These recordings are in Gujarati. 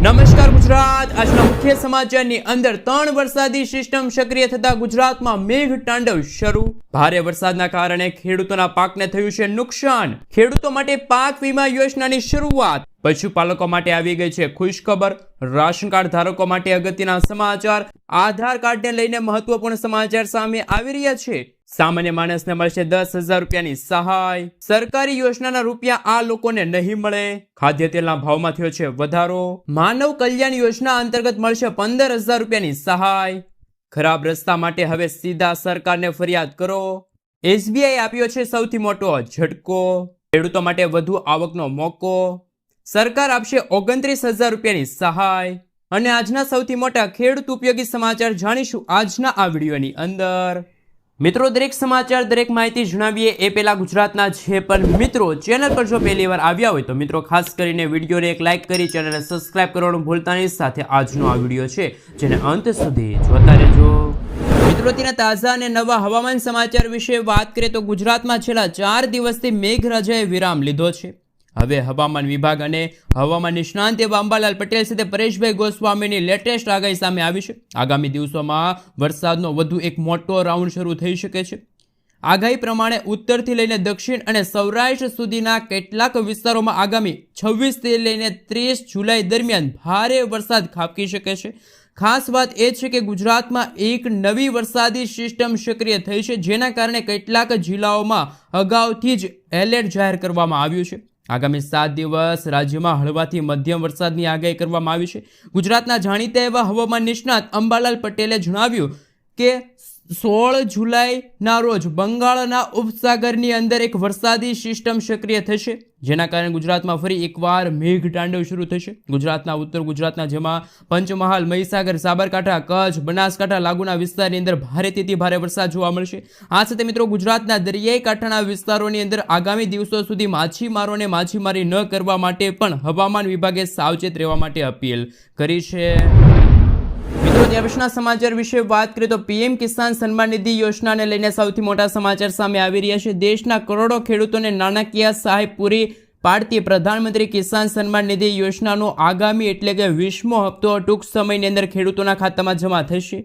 નમસ્કાર ગુજરાત। આજના મુખ્ય સમાચારની અંદર 3 વરસાદી સિસ્ટમ સક્રિય થતા ગુજરાતમાં મેઘ તાંડવ શરૂ। ભારે વરસાદના કારણે ખેડૂતોના પાકને થયું છે નુકસાન। ખેડૂતો માટે પાક વીમા યોજનાની શરૂઆત। પશુપાલકો માટે આવી ગઈ છે ખુશખબર। રાશન કાર્ડ ધારકો માટે અગત્યના સમાચાર। આધાર કાર્ડને લઈને મહત્વપૂર્ણ સમાચાર સામે આવી રહ્યા છે। સામાન્ય માણસને મળશે 10,000 રૂપિયાની સહાય। સરકારી યોજનાના રૂપિયા આ લોકોને નહીં મળે। ખાદ્ય તેલના ભાવમાં થયો છે વધારો। માનવ કલ્યાણ યોજના અંતર્ગત મળશે 15,000 રૂપિયાની સહાય। ખરાબ રસ્તા માટે હવે સીધા સરકારને ફરિયાદ કરો। SBI આપ્યો છે સૌથી મોટો ઝટકો। ખેડૂતો માટે વધુ આવકનો મોકો। સરકાર આપશે 29,000 રૂપિયાની સહાય। અને આજના સૌથી મોટા ખેડૂત ઉપયોગી સમાચાર જાણીશું આજના આ વિડીયોની અંદર। મિત્રો, દરેક સમાચાર દરેક માહિતી જણાવીએ એ પહેલા ગુજરાતના જે પણ મિત્રો ચેનલ પર જો પહેલી વાર આવ્યા હોય તો મિત્રો ખાસ કરીને વિડીયોને એક લાઇક કરી ચેનલને સબસ્ક્રાઇબ કરવાનું ભૂલતા નહીં। સાથે આજનો આ વિડીયો છે જેને અંત સુધી જોતા રહેજો। મિત્રો, તેના તાજા અને નવા હવામાન સમાચાર વિશે વાત કરીએ તો ગુજરાતમાં છેલ્લા 4 દિવસથી મેઘરાજાએ વિરામ લીધો છે। હવે હવામાન વિભાગ અને હવામાન નિષ્ણાંત એવા અંબાલાલ પટેલ સાથે પરેશભાઈ ગોસ્વામીની લેટેસ્ટ આગાહી સામે આવી છે। આગામી દિવસોમાં વરસાદનો વધુ એક મોટો રાઉન્ડ શરૂ થઈ શકે છે। આગાહી પ્રમાણે ઉત્તરથી લઈને દક્ષિણ અને સૌરાષ્ટ્ર સુધીના કેટલાક વિસ્તારોમાં આગામી 26 થી લઈને 30 જુલાઈ દરમિયાન ભારે વરસાદ ખાબકી શકે છે। ખાસ વાત એ છે કે ગુજરાતમાં એક નવી વરસાદી સિસ્ટમ સક્રિય થઈ છે, જેના કારણે કેટલાક જિલ્લાઓમાં અગાઉથી જ એલર્ટ જાહેર કરવામાં આવ્યું છે। આગામી 7 દિવસ રાજ્યમાં હળવાથી મધ્યમ વરસાદની આગાહી કરવામાં આવી છે। ગુજરાતના જાણીતા એવા હવામાન નિષ્ણાત અંબાલાલ પટેલે જણાવ્યું કે 16 જુલાઈના રોજ બંગાળના ઉપસાગરની અંદર એક વરસાદી સિસ્ટમ સક્રિય થશે, જેના કારણે ગુજરાતમાં ફરી એકવાર મેઘ તાંડવ શરૂ થશે। ગુજરાતના ઉત્તર ગુજરાતના જેમાં પંચમહાલ, મહીસાગર, સાબરકાંઠા, કચ્છ, બનાસકાંઠા લાગુના વિસ્તારની અંદર ભારેથી ભારે વરસાદ જોવા મળશે। આ સાથે મિત્રો ગુજરાતના દરિયાઈ કાંઠાના વિસ્તારોની અંદર આગામી દિવસો સુધી માછીમારોને માછીમારી ન કરવા માટે પણ હવામાન વિભાગે સાવચેત રહેવા માટે અપીલ કરી છે। મિત્રો, ત્યારપછીના સમાચાર વિશે વાત કરીએ તો PM કિસાન સન્માન નિધિ યોજનાને લઈને સૌથી મોટા સમાચાર સામે આવી રહ્યા છે। દેશના કરોડો ખેડૂતોને નાણાકીય સહાય પૂરી પાડતી પ્રધાનમંત્રી કિસાન સન્માન નિધિ યોજનાનો આગામી એટલે કે 20મો હપ્તો ટૂંક સમયની અંદર ખેડૂતોના ખાતામાં જમા થશે।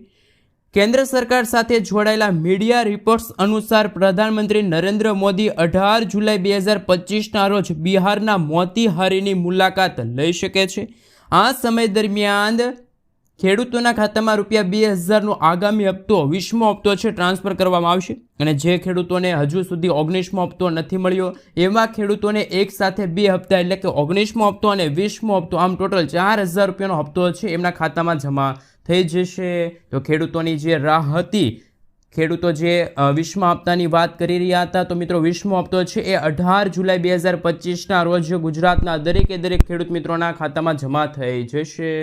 કેન્દ્ર સરકાર સાથે જોડાયેલા મીડિયા રિપોર્ટ્સ અનુસાર પ્રધાનમંત્રી નરેન્દ્ર મોદી 18 જુલાઈ 2025ના રોજ બિહારના મોતીહારીની મુલાકાત લઈ શકે છે। આ સમય દરમિયાન ખેડૂતોના ખાતામાં રૂપિયા 2,000નો આગામી હપ્તો 20મો હપ્તો છે ટ્રાન્સફર કરવામાં આવશે। અને જે ખેડૂતોને હજુ સુધી 19મો હપ્તો નથી મળ્યો એવા ખેડૂતોને એક સાથે 2 હપ્તા એટલે કે 19મો હપ્તો અને 20મો હપ્તો આમ ટોટલ 4,000 રૂપિયાનો હપ્તો છે એમના ખાતામાં જમા થઈ જશે। તો ખેડૂતોની જે રાહ હતી, ખેડૂતો જે 20મા હપ્તાની વાત કરી રહ્યા હતા, તો મિત્રો 20મો હપ્તો છે એ 18 જુલાઈ 2025ના રોજ ગુજરાતના દરેક ખેડૂત મિત્રોના ખાતામાં જમા થઈ જશે।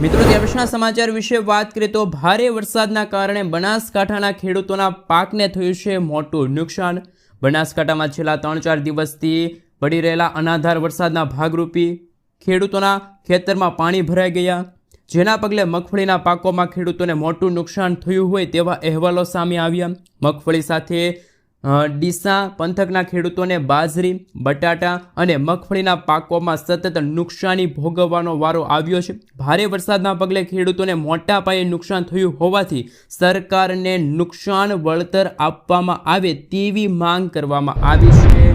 મિત્રો, ત્યારપછીના સમાચાર વિશે વાત કરીએ તો ભારે વરસાદના કારણે બનાસકાંઠાના ખેડૂતોના પાકને થયું છે મોટું નુકસાન। બનાસકાંઠામાં છેલ્લા 3-4 દિવસથી પડી રહેલા અનાધાર વરસાદના ભાગરૂપી ખેડૂતોના ખેતરમાં પાણી ભરાઈ ગયા, જેના પગલે મગફળીના પાકોમાં ખેડૂતોને મોટું નુકસાન થયું હોય તેવા અહેવાલો સામે આવ્યા। મગફળી સાથે ડીસા પંથકના ખેડૂતોને બાજરી, બટાટા અને મગફળીના પાકોમાં સતત નુકસાની ભોગવવાનો વારો આવ્યો છે। ભારે વરસાદના પગલે ખેડૂતોને મોટા પાયે નુકસાન થયું હોવાથી સરકારને નુકસાન વળતર આપવામાં આવે તેવી માંગ કરવામાં આવી છે।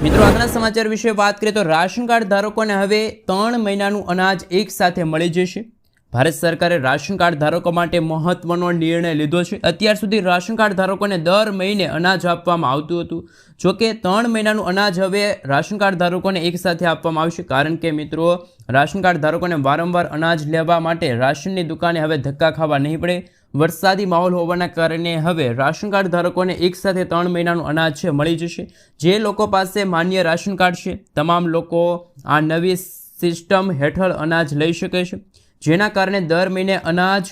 મિત્રો, આગળના સમાચાર વિશે વાત કરીએ તો રાશન કાર્ડ ધારકોને હવે 3 મહિનાનું અનાજ એક સાથે મળી જશે। ભારત સરકારે રાશન કાર્ડ ધારકો માટે મહત્વનો નિર્ણય લીધો છે। અત્યાર સુધી રાશન કાર્ડ ધારકોને દર મહિને અનાજ આપવામાં આવતું હતું, જોકે 3 મહિનાનું અનાજ હવે રાશન કાર્ડ ધારકોને એક સાથે આપવામાં આવશે, કારણ કે મિત્રો રાશન કાર્ડ ધારકોને વારંવાર અનાજ લેવા માટે રાશનની દુકાને હવે ધક્કા ખાવા નહીં પડે। વરસાદી માહોલ હોવાના કારણે હવે રાશન કાર્ડ ધારકોને એક સાથે 3 મહિનાનું અનાજ છે મળી જશે। જે લોકો પાસે માન્ય રાશન કાર્ડ છે તમામ લોકો આ નવી સિસ્ટમ હેઠળ અનાજ લઈ શકે છે, જેના કારણે દર મહિને અનાજ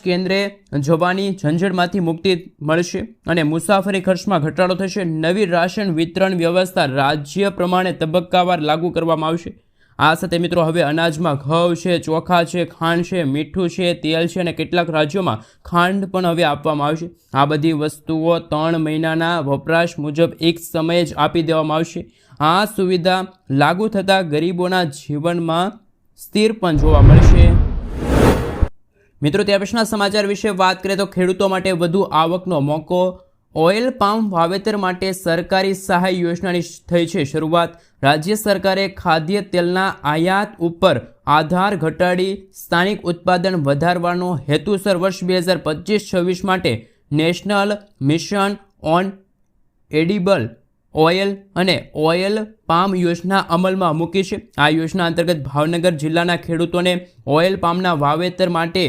કેન્દ્રે જવાની ઝંઝટમાંથી મુક્તિ મળશે અને મુસાફરી ખર્ચમાં ઘટાડો થશે। નવી રાશન વિતરણ વ્યવસ્થા રાજ્ય પ્રમાણે તબક્કાવાર લાગુ કરવામાં આવશે। આ સાથે મિત્રો હવે અનાજમાં ઘઉં છે, ચોખા છે, ખાંડ છે, મીઠું છે, તેલ છે અને કેટલાક રાજ્યોમાં ખાંડ પણ હવે આપવામાં આવશે। આ બધી વસ્તુઓ 3 મહિનાના વપરાશ મુજબ એક સમયે જ આપી દેવામાં આવશે। આ સુવિધા લાગુ થતાં ગરીબોના જીવનમાં સ્થિરપણ જોવા મળશે। મિત્રો, ત્યાર પછીના સમાચાર વિશે વાત કરીએ તો ખેડૂતો માટે વધુ આવકનો મોકો। ઓઇલ પામ વાવેતર માટે સરકારી સહાય યોજનાની થઈ છે શરૂઆત। રાજ્ય સરકારે ખાદ્ય તેલના આયાત ઉપર આધાર ઘટાડી સ્થાનિક ઉત્પાદન વધારવાનો હેતુસર વર્ષ 2025-26 માટે national mission on edible oil અને ઓઇલ પામ યોજના અમલમાં મૂકી છે। આ યોજના અંતર્ગત ભાવનગર જિલ્લાના ખેડૂતોને ઓઇલ પામના વાવેતર માટે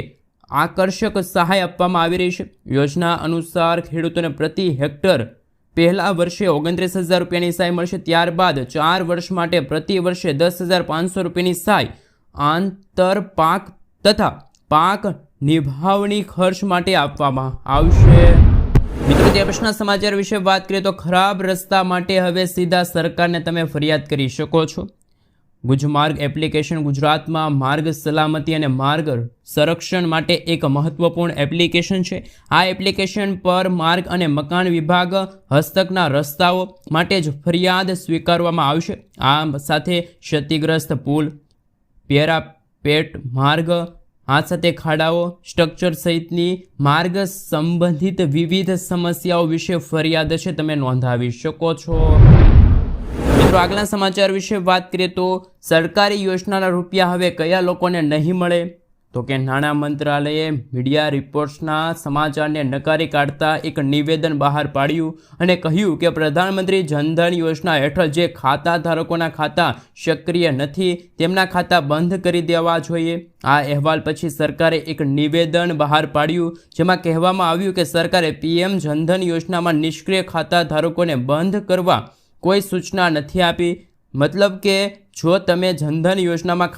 આકર્ષક સહાય આપવામાં આવી રહી છે। યોજના અનુસાર ખેડૂતોને પ્રતિ હેક્ટર પહેલા વર્ષે 29,000 રૂપિયાની સહાય મળશે, ત્યારબાદ 4 વર્ષ માટે પ્રતિ વર્ષે 10,500 રૂપિયાની સહાય આંતર પાક તથા પાક નિભાવણી ખર્ચ માટે આપવામાં આવશે। મિત્રો, ત્યાર પછીના સમાચાર વિશે વાત કરીએ તો ખરાબ રસ્તા માટે હવે સીધા સરકારને તમે ફરિયાદ કરી શકો છો। ગુજમાર્ગ એપ્લિકેશન ગુજરાતમાં માર્ગ સલામતી અને માર્ગ સંરક્ષણ માટે એક મહત્વપૂર્ણ એપ્લિકેશન છે। આ એપ્લિકેશન પર માર્ગ અને મકાન વિભાગ હસ્તકના રસ્તાઓ માટે જ ફરિયાદ સ્વીકારવામાં આવશે। આ સાથે ક્ષતિગ્રસ્ત પુલ, પેરાપેટ માર્ગ, આ સાથે ખાડાઓ, સ્ટ્રક્ચર સહિતની માર્ગ સંબંધિત વિવિધ સમસ્યાઓ વિશે ફરિયાદ છે તમે નોંધાવી શકો છો। મિત્રો, આગલા સમાચાર વિશે વાત કરીએ તો સરકારી યોજનાના રૂપિયા હવે કયા લોકોને નહીં મળે? તો કે નાણાં મંત્રાલયે મીડિયા રિપોર્ટ્સના સમાચારને નકારી કાઢતા એક નિવેદન બહાર પાડ્યું અને કહ્યું કે પ્રધાનમંત્રી જનધન યોજના હેઠળ જે ખાતા ધારકોના ખાતા સક્રિય નથી તેમના ખાતા બંધ કરી દેવા જોઈએ। આ અહેવાલ પછી સરકારે એક નિવેદન બહાર પાડ્યું જેમાં કહેવામાં આવ્યું કે સરકારે પીએમ જનધન યોજનામાં નિષ્ક્રિય ખાતા ધારકોને બંધ કરવા કોઈ સૂચના નથી આપી। મતલબ કે જો તમે જનધન યોજનામાં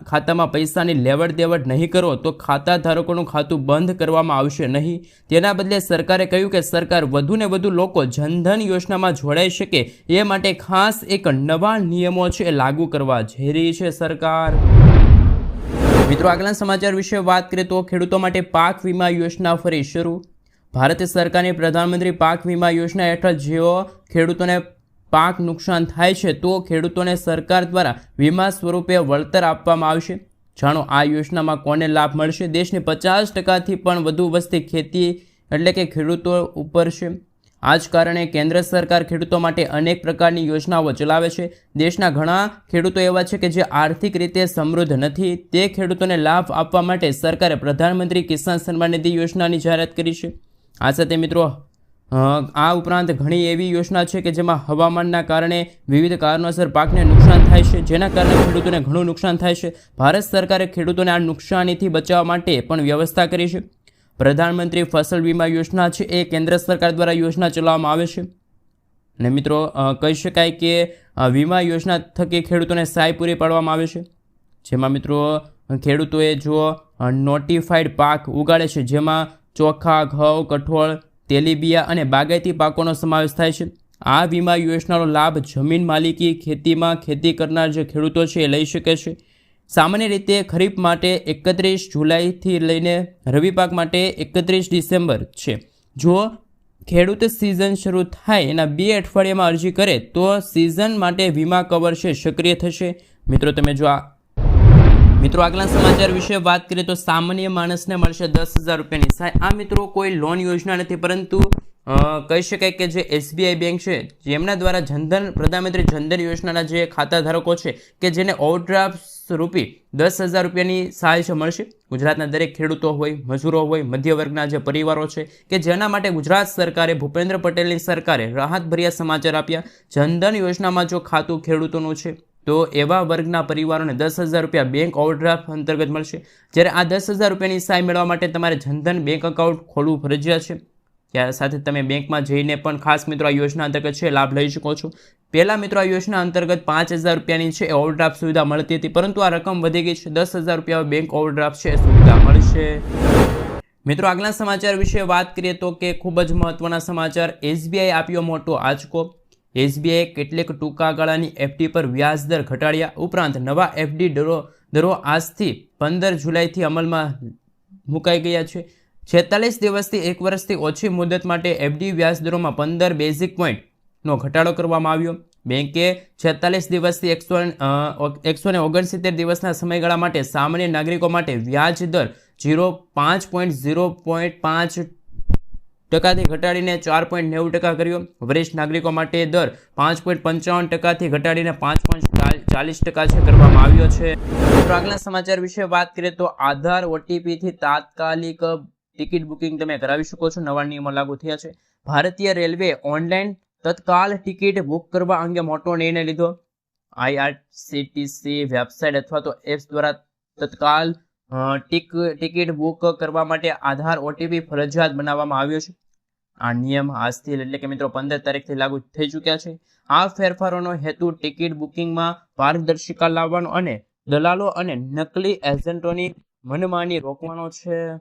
ખાતામાં પૈસાની લેવડ દેવડ નહીં કરો તો ખાતા ધારકોનું ખાતું બંધ કરવામાં આવશે નહીં। તેના બદલે સરકારે કહ્યું કે સરકાર વધુને વધુ લોકો જનધન યોજનામાં જોડાઈ શકે એ માટે ખાસ એક નવા નિયમો છે લાગુ કરવા જઈ રહી છે સરકાર। મિત્રો, આગલા સમાચાર વિશે વાત કરીએ તો ખેડૂતો માટે પાક વીમા યોજના ફરી શરૂ। ભારત સરકારની પ્રધાનમંત્રી પાક વીમા યોજના હેઠળ જેઓ ખેડૂતોને પાક નુકસાન થાય છે તો ખેડૂતોને સરકાર દ્વારા વીમા સ્વરૂપે વળતર આપવામાં આવશે। જાણો આ યોજનામાં કોને લાભ મળશે? દેશની 50%થી પણ વધુ વસ્તી ખેતી એટલે કે ખેડૂતો ઉપર છે। આ જ કારણે કેન્દ્ર સરકાર ખેડૂતો માટે અનેક પ્રકારની યોજનાઓ ચલાવે છે। દેશના ઘણા ખેડૂતો એવા છે કે જે આર્થિક રીતે સમૃદ્ધ નથી, તે ખેડૂતોને લાભ આપવા માટે સરકારે પ્રધાનમંત્રી કિસાન સન્માન નિધિ યોજનાની જાહેરાત કરી છે। આ સાથે મિત્રો આ ઉપરાંત ઘણી એવી યોજના છે કે જેમાં હવામાનના કારણે વિવિધ કારણોસર પાકને નુકસાન થાય છે, જેના કારણે ખેડૂતોને ઘણું નુકસાન થાય છે। ભારત સરકારે ખેડૂતોને આ નુકસાનીથી બચાવવા માટે પણ વ્યવસ્થા કરી છે। પ્રધાનમંત્રી ફસલ વીમા યોજના છે એ કેન્દ્ર સરકાર દ્વારા યોજના ચલાવવામાં આવે છે અને મિત્રો કહી શકાય કે વીમા યોજના થકી ખેડૂતોને સહાય પૂરી પાડવામાં આવે છે, જેમાં મિત્રો ખેડૂતોએ જો નોટિફાઈડ પાક ઉગાડે છે જેમાં ચોખા, ઘઉં, કઠોળ, તેલીબિયા અને બાગાયતી પાકોનો સમાવેશ થાય છે। આ વીમા યોજનાનો લાભ જમીન માલિકી ખેતીમાં ખેતી કરનાર જે ખેડૂતો છે એ લઈ શકે છે। સામાન્ય રીતે ખરીફ માટે 31 જુલાઈથી લઈને રવિ પાક માટે 31 ડિસેમ્બર છે। જો ખેડૂત સિઝન શરૂ થાય એના 2 અઠવાડિયામાં અરજી કરે તો સિઝન માટે વીમા કવર છે સક્રિય થશે। મિત્રો, તમે જો મિત્રો આગલા સમાચાર વિશે વાત કરીએ તો સામાન્ય માણસને મળશે 10,000 રૂપિયાની સહાય। આ મિત્રો કોઈ લોન યોજના નથી, પરંતુ કહી શકાય કે જે SBI બેંક છે જેમના દ્વારા પ્રધાનમંત્રી જનધન યોજનાના જે ખાતા ધારકો છે કે જેને ઓવરડ્રાફ્ટ રૂપી 10,000 રૂપિયાની સહાય છે મળશે। ગુજરાતના દરેક ખેડૂતો હોય, મજૂરો હોય, મધ્ય વર્ગના જે પરિવારો છે કે જેના માટે ગુજરાત સરકારે, ભૂપેન્દ્ર પટેલની સરકારે રાહતભર્યા સમાચાર આપ્યા। જનધન યોજનામાં જો ખાતું ખેડૂતોનું છે તો એવા વર્ગના પરિવારોને 10,000 રૂપિયા બેંક ઓવરડ્રાફ્ટ અંતર્ગત મળશે। જ્યારે આ 10,000 રૂપિયાની સહાય મેળવવા માટે તમારે જનધન બેંક એકાઉન્ટ ખોલવું ફરજિયાત છે। ત્યાં સાથે તમે બેંકમાં જઈને પણ ખાસ મિત્રો આ યોજના અંતર્ગત છે લાભ લઈ શકો છો। પહેલાં મિત્રો આ યોજના અંતર્ગત 5,000 રૂપિયાની છે ઓવરડ્રાફ્ટ સુવિધા મળતી હતી, પરંતુ આ રકમ વધી ગઈ છે, 10,000 રૂપિયા બેંક ઓવરડ્રાફ્ટ છે સુવિધા મળશે। મિત્રો આગલા સમાચાર વિશે વાત કરીએ તો કે ખૂબ જ મહત્વના સમાચાર, SBI આપ્યો મોટો આંચકો। SBI કેટલીક ટૂંકા ગાળાની FD પર વ્યાજદર ઘટાડ્યા ઉપરાંત નવા FD દરો આજથી 15 જુલાઈથી અમલમાં મુકાઈ ગયા છે। 46 દિવસથી 1 વર્ષથી ઓછી મુદત માટે FD વ્યાજદરોમાં 15 બેઝિક પોઈન્ટનો ઘટાડો કરવામાં આવ્યો। બેંકે 46 દિવસથી 169 દિવસના સમયગાળા માટે સામાન્ય નાગરિકો માટે વ્યાજ દર 0.5% ઘટાડીને 4.90% કર્યો. વરિષ્ઠ નાગરિકો માટે દર 5.55% ઘટાડીને 5.40% કરવામાં આવ્યો છે. આગળના સમાચાર વિશે વાત કરીએ તો આધાર OTP થી તાત્કાલિક ટિકિટ બુકિંગ તમે કરાવી શકો છો. નવા નિયમો લાગુ થયા છે. ભારતીય રેલવે ઓનલાઈન તત્કાલ ટિકિટ બુક કરવા અંગે મોટો નિર્ણય લીધો. IRCTC વેબસાઇટ અથવા તો એપ્સ દ્વારા તત્કાલ ટિકિટ બુક કરવા માટે આધાર OTP ફરજિયાત બનાવવામાં આવ્યો છે. આ નિયમ આજથી એટલે કે મિત્રો 15 તારીખથી લાગુ થઈ ચૂક્યા છે. આ ફેરફારોનો હેતુ ટિકિટ બુકિંગમાં પારદર્શિતા લાવવાનો અને દલાલો અને નકલી એજન્ટોની મનમાની રોકવાનો છે.